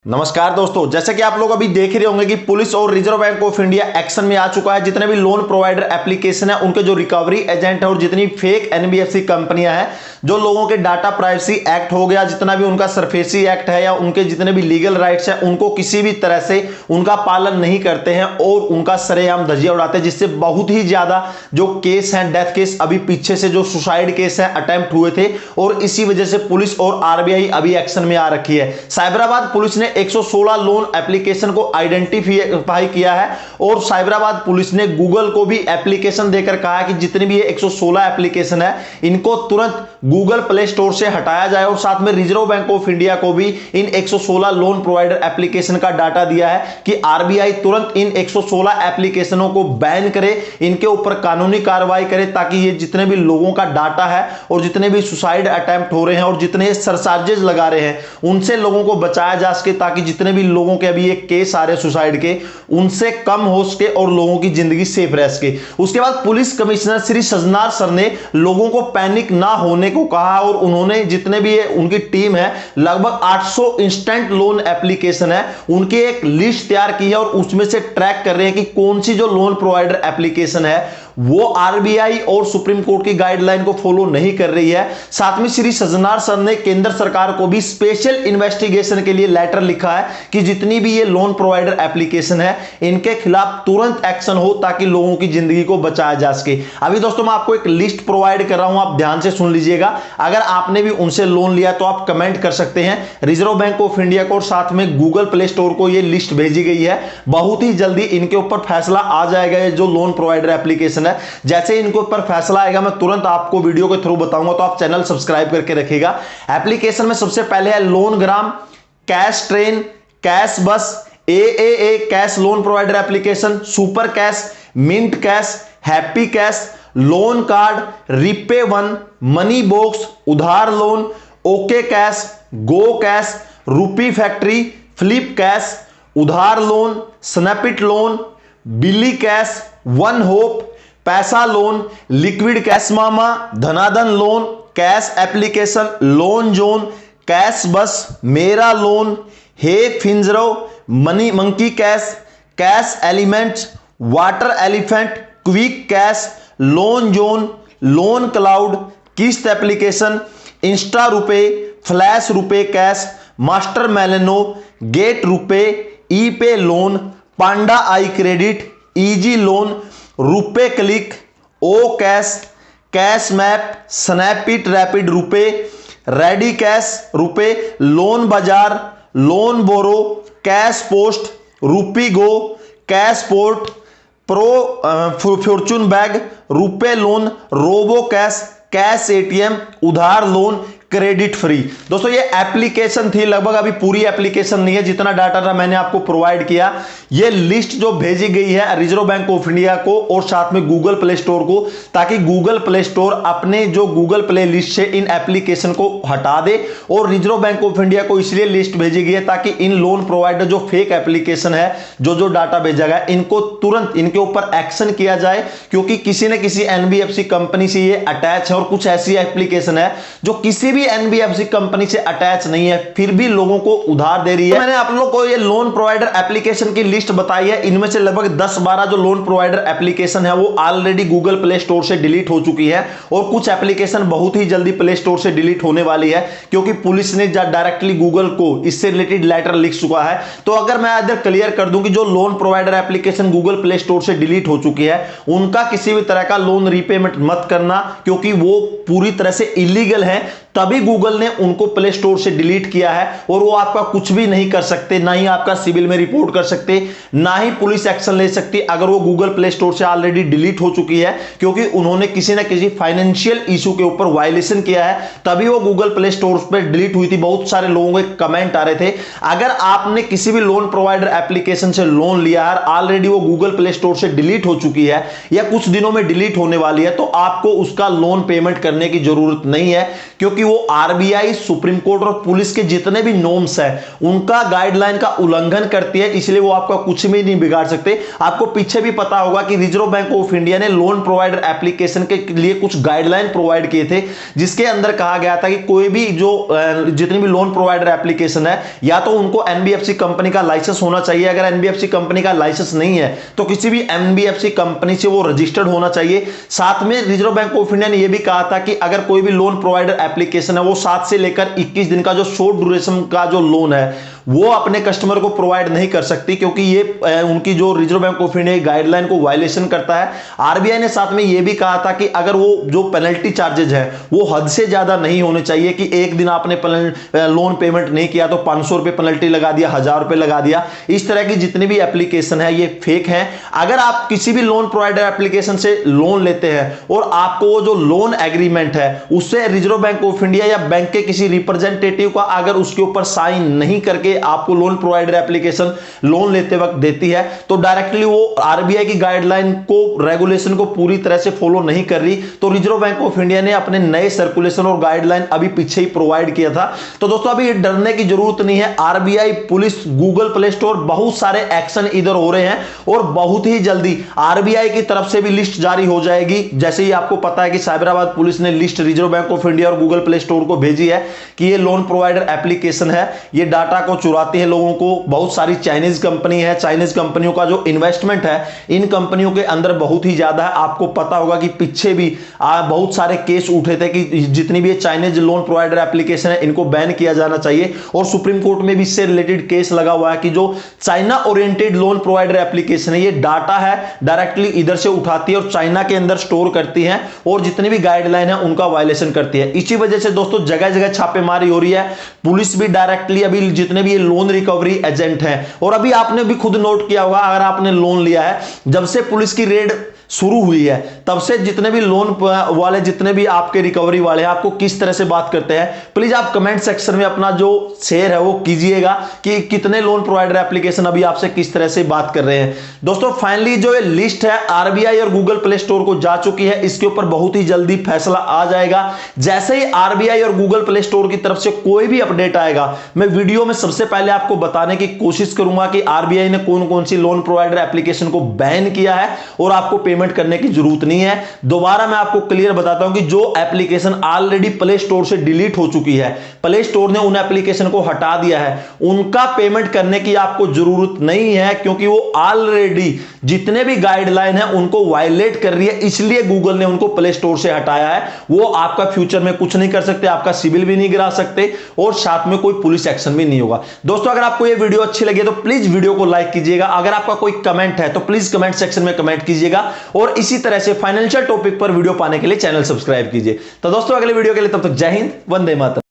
नमस्कार दोस्तों, जैसे कि आप लोग अभी देख रहे होंगे कि पुलिस और reserve bank of India action में आ चुका है। जितने भी लोन प्रोवाइडर एप्लीकेशन है उनके जो रिकवरी एजेंट है और जितनी फेक एनबीएफसी कंपनियां हैं, जो लोगों के डाटा प्राइवेसी एक्ट हो गया, जितना भी उनका सरफेसी एक्ट है या उनके जितने भी लीगल राइट्स हैं, उनको किसी भी तरह से उनका पालन नहीं करते हैं और उनका सरेआम धज्जियां उड़ाते हैं, जिससे बहुत ही ज्यादा जो केस हैं, डेथ केस, अभी पीछे से जो सुसाइड केस है अटेम्प्ट हुए थे और इसी वजह से पुलिस और आरबीआई अभी एक्शन में आ रखी है। साइबराबाद पुलिस ने 116 लोन एप्लीकेशन को आइडेंटिफाई किया है और साइबराबाद पुलिस ने गूगल को भी एप्लीकेशन देकर कहा है कि जितनी भी ये 116 एप्लीकेशन है इनको तुरंत गूगल प्ले स्टोर से हटाया जाए और साथ में रिजर्व बैंक ऑफ इंडिया को भी इन 116 लोन प्रोवाइडर एप्लीकेशन का डाटा दिया है कि आरबीआई तुरंत इन 116 एप्लीकेशनों को बैन करे, इनके ऊपर कानूनी कार्रवाई करे ताकि ये जितने भी लोगों का डाटा है और जितने भी सुसाइड अटेम्प्ट हो रहे हैं और जितने सरचार्जेस लगा रहे हैं उनसे लोगों को बचाया जा सके, ताकि जितने भी लोगों के अभी ये केस आ रहे सुसाइड के उनसे कम हो सके और लोगों की जिंदगी सेफ रह सके। उसके बाद police commissioner Shri Sajjanar sir ने लोगों को पैनिक ना होने को कहा और उन्होंने जितने भी उनकी टीम है लगभग 800 इंस्टेंट लोन एप्लीकेशन है उनकी एक लिस्ट तैयार की है और उसमें से ट्रैक कर रहे हैं कि कौन सी जो लोन प्रोवाइडर एप्लीकेशन है वो आरबीआई और सुप्रीम कोर्ट की गाइडलाइन को फॉलो नहीं कर रही है। साथ में श्री सजनार सर ने केंद्र सरकार को भी स्पेशल इन्वेस्टिगेशन के लिए लेटर लिखा है कि जितनी भी ये लोन प्रोवाइडर एप्लीकेशन है इनके खिलाफ तुरंत एक्शन हो ताकि लोगों की जिंदगी को बचाया जा सके। अभी दोस्तों मैं आपको एक लिस्ट प्रोवाइड कर रहा हूं, आप ध्यान से सुन लीजिएगा। अगर आपने भी उनसे लोन लिया तो आप कमेंट कर सकते हैं रिजर्व बैंक ऑफ इंडिया को और साथ में गूगल प्ले स्टोर को यह लिस्ट भेजी गई है। बहुत ही जल्दी इनके ऊपर फैसला आ जाएगा। जो लोन प्रोवाइडर एप्लीकेशन है जैसे इनके ऊपर फैसला आएगा मैं तुरंत आपको वीडियो के थ्रू बताऊंगा, तो आप चैनल सब्सक्राइब करके रखिएगा। एप्लीकेशन में सबसे पहले है loan gram, cash train, cash bus, AAA cash loan provider application, super cash, mint cash, happy cash, loan card, repay one, money box, Udhaar loan, okay cash, go cash, rupee factory, flip cash, Udhaar loan, snapit loan, billy cash, one hope, Paisa loan, liquid cash Mama, Dhanadhan loan, cash application, loan zone, cash bus, Mera loan, hey finzaro, money monkey cash, cash elements, water elephant, quick cash, loan zone, loan cloud, Kissht application, insta rupaye, flash rupaye cash, master मेलेनो, get rupaye, E pay loan, panda I credit, easy loan, rupaye click, O cash, cash map, snapit rapid rupaye, ready cash rupaye, loan bazaar, loan borrow, cash post, rupee go, cash port, pro fortune bag, rupaye loan, robo cash, cash ATM, Udhaar loan, credit free. दोस्तों ये application थी, लगभग अभी पूरी application नहीं है, जितना data था मैंने आपको प्रोवाइड किया। ये लिस्ट जो भेजी गई है रिजर्व बैंक ऑफ इंडिया को और साथ में गूगल प्ले स्टोर को, ताकि गूगल प्ले स्टोर अपने जो गूगल प्ले लिस्ट से इन एप्लीकेशन को हटा दे। और रिजर्व बैंक ऑफ इंडिया को इसलिए लिस्ट भेजी गई है ताकि इन लोन प्रोवाइडर जो फेक एप्लीकेशन है, जो डाटा भेजा गया, इनको तुरंत इनके ऊपर एक्शन किया जाए, क्योंकि किसी न किसी एनबीएफसी कंपनी से ये अटैच है और कुछ ऐसी एप्लीकेशन है जो किसी एनबीएफसी कंपनी से अटैच नहीं है फिर भी लोगों को उधार दे रही है। मैंने आप लोगों को ये लोन प्रोवाइडर एप्लीकेशन की लिस्ट बताई है। इनमें से लगभग 10-12 जो लोन प्रोवाइडर एप्लीकेशन है वो ऑलरेडी गूगल प्ले स्टोर से डिलीट हो चुकी है और कुछ एप्लीकेशन बहुत ही जल्दी प्ले स्टोर से डिलीट होने वाली है, क्योंकि पुलिस ने डायरेक्टली गूगल को इससे रिलेटेड लेटर लिख चुका है। तो अगर मैं इधर क्लियर कर दूं कि जो loan provider application Google play store से डिलीट हो चुकी है उनका किसी भी तरह का लोन रीपेमेंट मत करना, क्योंकि वो पूरी तरह से इलीगल है। तभी गूगल ने उनको प्ले स्टोर से डिलीट किया है और वो आपका कुछ भी नहीं कर सकते, ना ही आपका सिविल में रिपोर्ट कर सकते, ना ही पुलिस एक्शन ले सकती अगर वो गूगल प्ले स्टोर से ऑलरेडी डिलीट हो चुकी है, क्योंकि उन्होंने किसी ना किसी फाइनेंशियल इशू के ऊपर वायलेशन किया है, तभी वो गूगल प्ले स्टोर पर डिलीट हुई थी। बहुत सारे लोगों के कमेंट आ रहे थे। अगर आपने किसी भी लोन प्रोवाइडर एप्लीकेशन से लोन लिया है, ऑलरेडी वो गूगल प्ले स्टोर से डिलीट हो चुकी है या कुछ दिनों में डिलीट होने वाली है, तो आपको उसका लोन पेमेंट करने की जरूरत नहीं है, क्योंकि क्योंकि वो आरबीआई, सुप्रीम कोर्ट और पुलिस के जितने भी नॉर्म्स है उनका गाइडलाइन का उल्लंघन करती है, इसलिए वो आपका कुछ भी नहीं बिगाड़ सकते। आपको पीछे भी पता होगा कि रिजर्व बैंक ऑफ इंडिया ने लोन प्रोवाइडर एप्लीकेशन के लिए कुछ गाइडलाइन प्रोवाइड किए थे, जिसके अंदर कहा गया था कि कोई भी जो जितनी भी लोन प्रोवाइडर एप्लीकेशन है या तो उनको एनबीएफसी कंपनी का लाइसेंस होना चाहिए, अगर एनबीएफसी कंपनी का लाइसेंस नहीं है तो किसी भी एनबीएफसी कंपनी से वो रजिस्टर्ड होना चाहिए। साथ में रिजर्व बैंक ऑफ इंडिया ने यह भी कहा था कि अगर कोई भी लोन प्रोवाइडर एप्लीकेशन है वो 7 से लेकर 21 दिन का जो शॉर्ट ड्यूरेशन का जो लोन है वो अपने कस्टमर को प्रोवाइड नहीं कर सकती, क्योंकि ये उनकी जो reserve bank of India guideline को वायलेशन करता है। आरबीआई ने साथ में यह भी कहा था कि अगर वो जो पेनल्टी चार्जेज है वो हद से ज्यादा नहीं होने चाहिए, कि एक दिन आपने लोन पेमेंट नहीं किया तो 500 रुपए पेनल्टी लगा दिया, 1000 रुपए लगा दिया। इस तरह की जितनी भी एप्लीकेशन है ये फेक है। अगर आप किसी भी लोन प्रोवाइडर एप्लीकेशन से लोन लेते हैं और आपको वो जो लोन एग्रीमेंट है उससे रिजर्व बैंक ऑफ इंडिया या बैंक के किसी रिप्रेजेंटेटिव का अगर उसके ऊपर साइन नहीं करके आपको लोन प्रोवाइडर एप्लीकेशन लोन लेते वक्त देती है तो डायरेक्टली वो आरबीआई की गाइडलाइन को, रेगुलेशन को पूरी तरह से फॉलो नहीं कर रही। तो रिजर्व बैंक ऑफ इंडिया ने अपने नए सर्कुलेशन और गाइडलाइन अभी पीछे ही प्रोवाइड किया था। तो दोस्तों अभी डरने की जरूरत नहीं है। RBI, police, Google play store, बहुत सारे एक्शन इधर हो रहे हैं और बहुत ही जल्दी आरबीआई की तरफ से भी लिस्ट जारी हो जाएगी। जैसे ही आपको पता है कि साइबराबाद पुलिस ने list reserve bank of India और गूगल प्ले स्टोर को भेजी है कि ये लोन प्रोवाइडर एप्लीकेशन है, ये डाटा को चुराती है लोगों को। बहुत सारी चाइनीज कंपनी है, चाइनीज कंपनियों का जो इन्वेस्टमेंट है इन कंपनियों के अंदर बहुत ही ज्यादा है। आपको पता होगा कि पीछे भी बहुत सारे केस उठे थे कि जितनी भी चाइनीज लोन प्रोवाइडर एप्लीकेशन है इनको बैन किया जाना चाहिए, और सुप्रीम कोर्ट में भी इससे रिलेटेड केस लगा हुआ है कि जो China oriented loan provider application है ये डाटा है डायरेक्टली इधर से उठाती है और चाइना के अंदर स्टोर करती है और जितनी भी गाइडलाइन है उनका वायलेशन करती है। इसी वजह से दोस्तों जगह जगह छापेमारी हो रही है। पुलिस भी डायरेक्टली अभी जितने भी लोन रिकवरी एजेंट हैं, और अभी आपने भी खुद नोट किया होगा अगर आपने लोन लिया है, जब से पुलिस की रेड शुरू हुई है तब से जितने भी लोन वाले, जितने भी आपके रिकवरी वाले हैं, आपको किस तरह से बात करते हैं। प्लीज आप कमेंट सेक्शन में अपना जो शेयर है वो कीजिएगा कि कितने लोन प्रोवाइडर एप्लीकेशन अभी आपसे किस तरह से बात कर रहे हैं। दोस्तों फाइनली जो ये लिस्ट है आरबीआई और गूगल प्ले स्टोर को जा चुकी है, इसके ऊपर बहुत ही जल्दी फैसला आ जाएगा। जैसे ही आरबीआई और गूगल प्ले स्टोर की तरफ से कोई भी अपडेट आएगा मैं वीडियो में सबसे पहले आपको बताने की कोशिश करूंगा कि आरबीआई ने कौन कौन सी लोन प्रोवाइडर एप्लीकेशन को बैन किया है और आपको पेमेंट करने की जरूरत नहीं है। दोबारा मैं आपको क्लियर बताता हूं कि जो एप्लीकेशन ऑलरेडी प्ले स्टोर से डिलीट हो चुकी है, प्ले स्टोर ने उन एप्लीकेशन को हटा दिया है, उनका पेमेंट करने की आपको जरूरत नहीं है, क्योंकि वो ऑलरेडी जितने भी गाइडलाइन है उनको वायलेट कर रही है, इसलिए गूगल ने उनको प्ले स्टोर से हटाया है। वो आपका फ्यूचर में कुछ नहीं कर सकते, आपका सिविल भी नहीं गिरा सकते और साथ में कोई पुलिस एक्शन भी नहीं होगा। दोस्तों अगर आपको ये वीडियो अच्छी लगी तो प्लीज वीडियो को लाइक कीजिएगा। अगर आपका कोई कमेंट है तो प्लीज कमेंट सेक्शन में कमेंट कीजिएगा और इसी तरह से फाइनेंशियल टॉपिक पर वीडियो पाने के लिए चैनल सब्सक्राइब कीजिए। तो दोस्तों अगले वीडियो के लिए तब तक जय हिंद, वंदे मातरम।